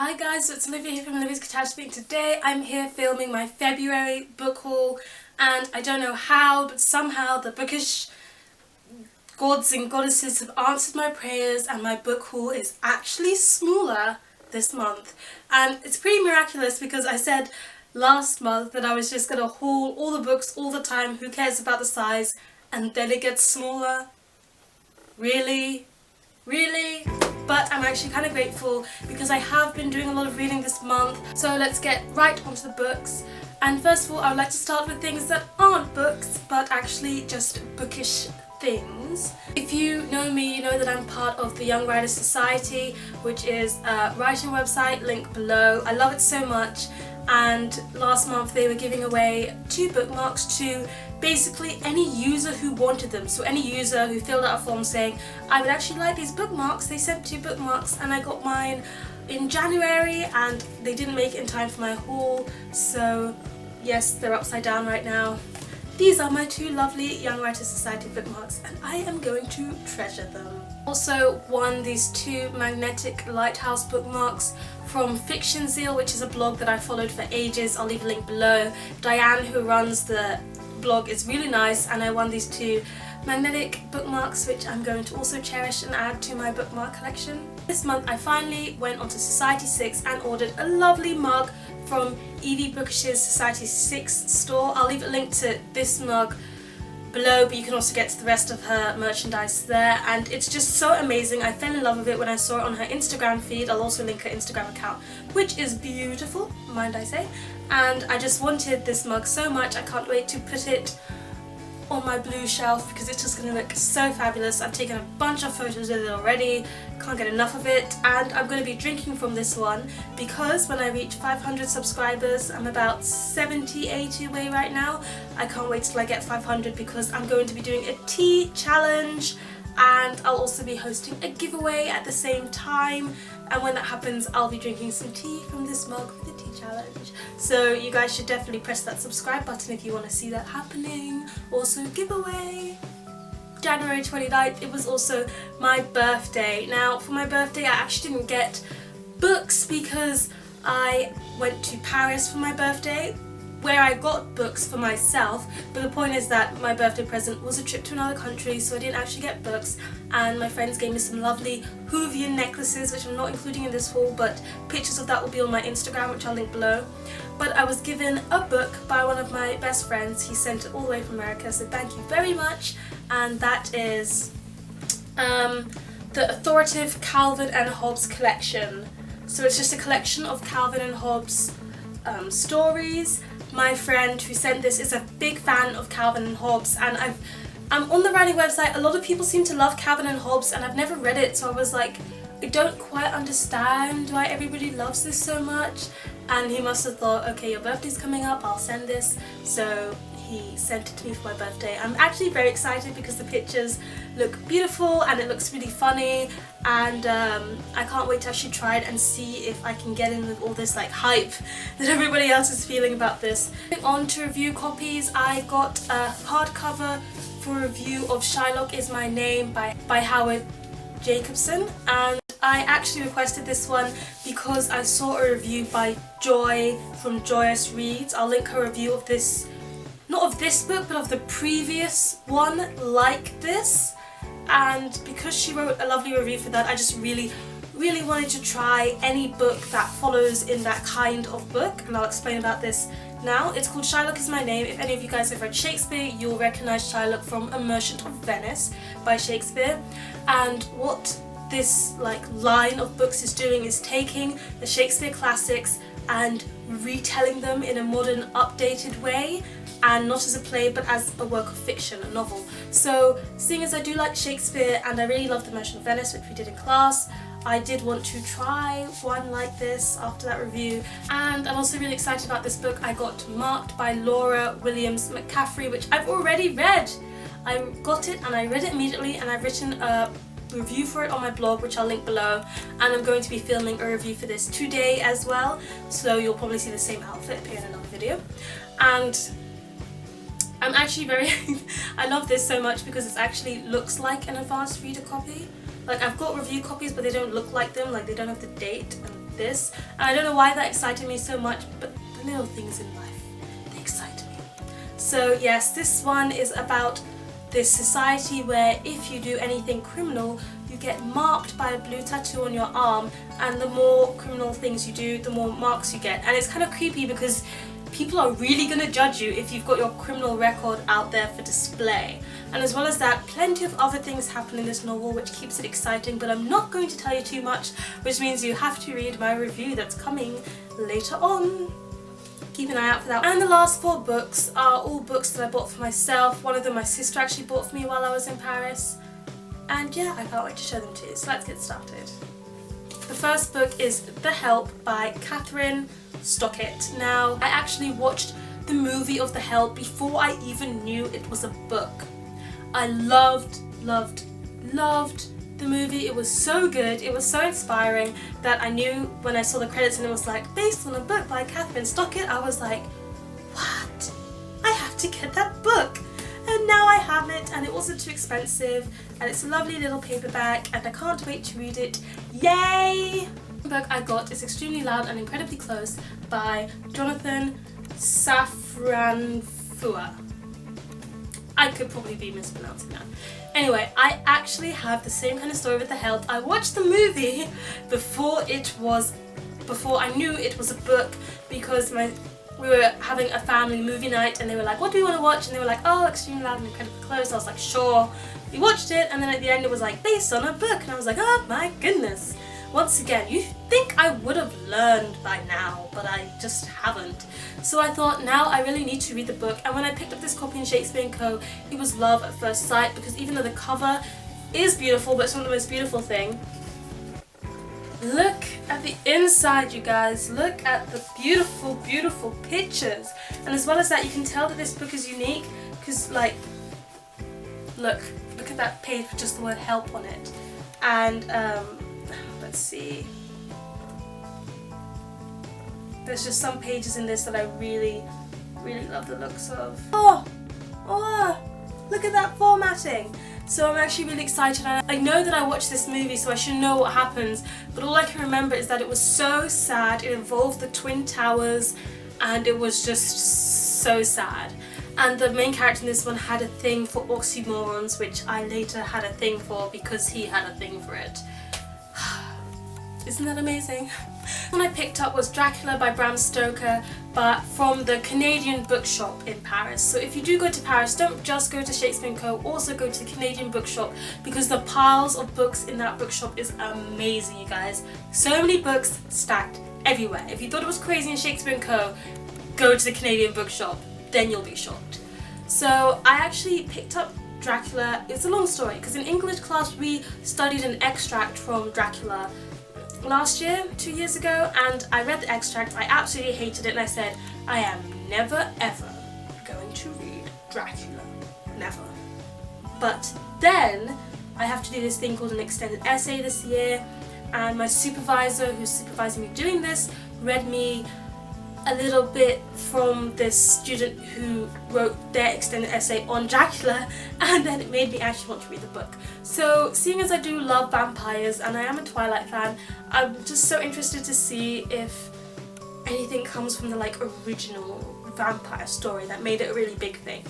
Hi guys, it's Olivia here from Olivia's Catastrophe. Today I'm here filming my February book haul, and I don't know how, but somehow the bookish gods and goddesses have answered my prayers and my book haul is actually smaller this month. And it's pretty miraculous because I said last month that I was just going to haul all the books all the time, who cares about the size, and then it gets smaller. Really? Really? But I'm actually kind of grateful because I have been doing a lot of reading this month. So let's get right onto the books. And first of all, I would like to start with things that aren't books, but actually just bookish things. If you know me, you know that I'm part of the Young Writers Society, which is a writing website, link below. I love it so much. And last month they were giving away 2 bookmarks to basically any user who wanted them. So any user who filled out a form saying, I would actually like these bookmarks, they sent 2 bookmarks, and I got mine in January and they didn't make it in time for my haul. So yes, they're upside down right now. These are my 2 lovely Young Writers Society bookmarks and I am going to treasure them. Also won these 2 magnetic lighthouse bookmarks from Fiction Zeal, which is a blog that I followed for ages. I'll leave a link below. Diane, who runs the blog, is really nice, and I won these 2 magnetic bookmarks, which I'm going to also cherish and add to my bookmark collection. This month I finally went onto Society 6 and ordered a lovely mug from Evie Bookish's Society 6 store. I'll leave a link to this mug below, but you can also get to the rest of her merchandise there, and it's just so amazing. I fell in love with it when I saw it on her Instagram feed. I'll also link her Instagram account, which is beautiful, mind I say, and I just wanted this mug so much. I can't wait to put it on my blue shelf because it's just going to look so fabulous. I've taken a bunch of photos with it already, can't get enough of it, and I'm going to be drinking from this one because when I reach 500 subscribers, I'm about 70-80 away right now. I can't wait till I get 500 because I'm going to be doing a tea challenge, and I'll also be hosting a giveaway at the same time, and when that happens I'll be drinking some tea from this mug for the tea challenge. So you guys should definitely press that subscribe button if you want to see that happening. Also giveaway. January 29th, it was also my birthday. Now for my birthday I actually didn't get books because I went to Paris for my birthday, where I got books for myself, but the point is that my birthday present was a trip to another country, so I didn't actually get books, and my friends gave me some lovely Hoovian necklaces, which I'm not including in this haul, but pictures of that will be on my Instagram, which I'll link below. But I was given a book by one of my best friends. He sent it all the way from America, so thank you very much, and that is the authoritative Calvin and Hobbes collection. So it's just a collection of Calvin and Hobbes stories. My friend who sent this is a big fan of Calvin and Hobbes, and I'm on the writing website. A lot of people seem to love Calvin and Hobbes and I've never read it, so I was like, I don't quite understand why everybody loves this so much. And he must have thought, okay, your birthday's coming up, I'll send this. So he sent it to me for my birthday. I'm actually very excited because the pictures look beautiful and it looks really funny, and I can't wait to actually try it and see if I can get in with all this like hype that everybody else is feeling about this. Moving on to review copies, I got a hardcover for review of Shylock Is My Name by Howard Jacobson, and I actually requested this one because I saw a review by Joy from Joyous Reads. I'll link her review of this, not of this book, but of the previous one like this, and because she wrote a lovely review for that, I just really wanted to try any book that follows in that kind of book, and I'll explain about this now. It's called Shylock Is My Name. If any of you guys have read Shakespeare, you'll recognise Shylock from A Merchant of Venice by Shakespeare, and what this like line of books is doing is taking the Shakespeare classics and retelling them in a modern, updated way, and not as a play but as a work of fiction, a novel. So seeing as I do like Shakespeare and I really love The Merchant of Venice, which we did in class, I did want to try one like this after that review. And I'm also really excited about this book. I got marked by Laura Williams McCaffrey, which I've already read. I got it and I read it immediately, and I've written a review for it on my blog, which I'll link below, and I'm going to be filming a review for this today as well, so you'll probably see the same outfit appear in another video. And I'm actually I love this so much because it actually looks like an advanced reader copy. Like, I've got review copies but they don't look like them, like they don't have the date and this. And I don't know why that excited me so much, but the little things in life, they excite me. So yes, this one is about this society where if you do anything criminal, you get marked by a blue tattoo on your arm, and the more criminal things you do, the more marks you get. And it's kind of creepy because people are really going to judge you if you've got your criminal record out there for display. And as well as that, plenty of other things happen in this novel which keeps it exciting, but I'm not going to tell you too much, which means you have to read my review that's coming later on. Keep an eye out for that. And the last 4 books are all books that I bought for myself. One of them my sister actually bought for me while I was in Paris. And yeah, I can't wait to show them to you, so let's get started. The first book is The Help by Catherine Stockett. Now, I actually watched the movie of The Help before I even knew it was a book. I loved the movie. It was so good, it was so inspiring that I knew when I saw the credits and it was like, based on a book by Catherine Stockett, I was like, what? I have to get that book! And now I have it, and it wasn't too expensive, and it's a lovely little paperback, and I can't wait to read it. Yay! The book I got is Extremely Loud and Incredibly Close by Jonathan Safranfoua. I could probably be mispronouncing that. Anyway, I actually have the same kind of story with The Help. I watched the movie before I knew it was a book, because we were having a family movie night and they were like, what do you want to watch? And they were like, oh, Extremely Loud and Incredibly Close. I was like, sure. We watched it, and then at the end it was like, based on a book, and I was like, oh my goodness. Once again, you think I would have learned by now, but I just haven't. So I thought, now I really need to read the book, and when I picked up this copy in Shakespeare & Co, it was love at first sight, because even though the cover is beautiful, but it's not the most beautiful thing, look at the inside, you guys. Look at the beautiful, beautiful pictures. And as well as that, you can tell that this book is unique, because like, look at that page with just the word help on it. And let's see, there's just some pages in this that I really love the looks of. Oh, look at that formatting. So I'm actually really excited. I know that I watched this movie, so I should know what happens, but all I can remember is that it was so sad. It involved the Twin Towers, and it was just so sad. And the main character in this one had a thing for oxymorons, which I later had a thing for because he had a thing for it. Isn't that amazing? One I picked up was Dracula by Bram Stoker, but from the Canadian bookshop in Paris. So if you do go to Paris, don't just go to Shakespeare & Co, also go to the Canadian bookshop, because the piles of books in that bookshop is amazing, you guys. So many books stacked everywhere. If you thought it was crazy in Shakespeare & Co, go to the Canadian bookshop, then you'll be shocked. So I actually picked up Dracula. It's a long story, because in English class we studied an extract from Dracula last year, 2 years ago, and I read the extract. I absolutely hated it, and I said, I am never ever going to read Dracula. Never. But then I have to do this thing called an extended essay this year, and my supervisor, who's supervising me doing this, read me a little bit from this student who wrote their extended essay on Dracula, and then it made me actually want to read the book. So seeing as I do love vampires and I am a Twilight fan, I'm just so interested to see if anything comes from the like original vampire story that made it a really big thing.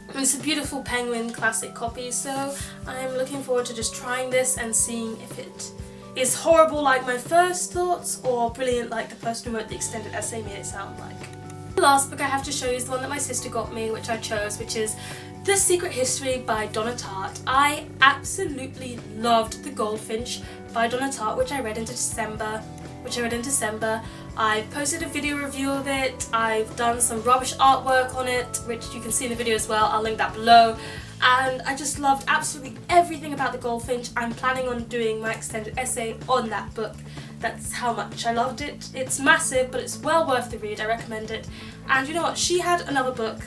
And it's a beautiful Penguin classic copy, so I'm looking forward to just trying this and seeing if it is horrible like my first thoughts, or brilliant like the person who wrote the extended essay made it sound like. The last book I have to show you is the one that my sister got me, which I chose, which is The Secret History by Donna Tartt. I absolutely loved The Goldfinch by Donna Tartt, which I read in December. I've posted a video review of it. I've done some rubbish artwork on it, which you can see in the video as well. I'll link that below. And I just loved absolutely everything about The Goldfinch. I'm planning on doing my extended essay on that book. That's how much I loved it. It's massive, but it's well worth the read. I recommend it. And you know what? She had another book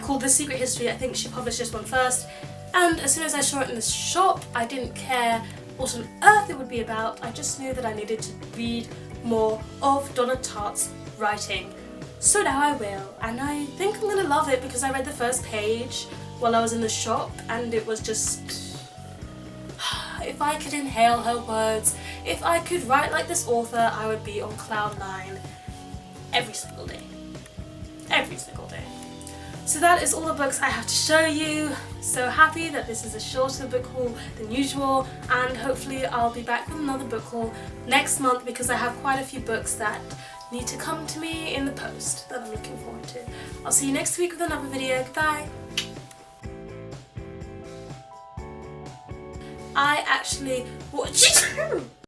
called The Secret History. I think she published this one first. And as soon as I saw it in the shop, I didn't care what on earth it would be about. I just knew that I needed to read more of Donna Tartt's writing. So now I will. And I think I'm going to love it, because I read the first page while I was in the shop, and it was just if I could inhale her words, if I could write like this author, I would be on cloud 9 every single day. Every single day. So that is all the books I have to show you. So happy that this is a shorter book haul than usual, and hopefully I'll be back with another book haul next month because I have quite a few books that need to come to me in the post that I'm looking forward to. I'll see you next week with another video. Goodbye! I actually... What did you do?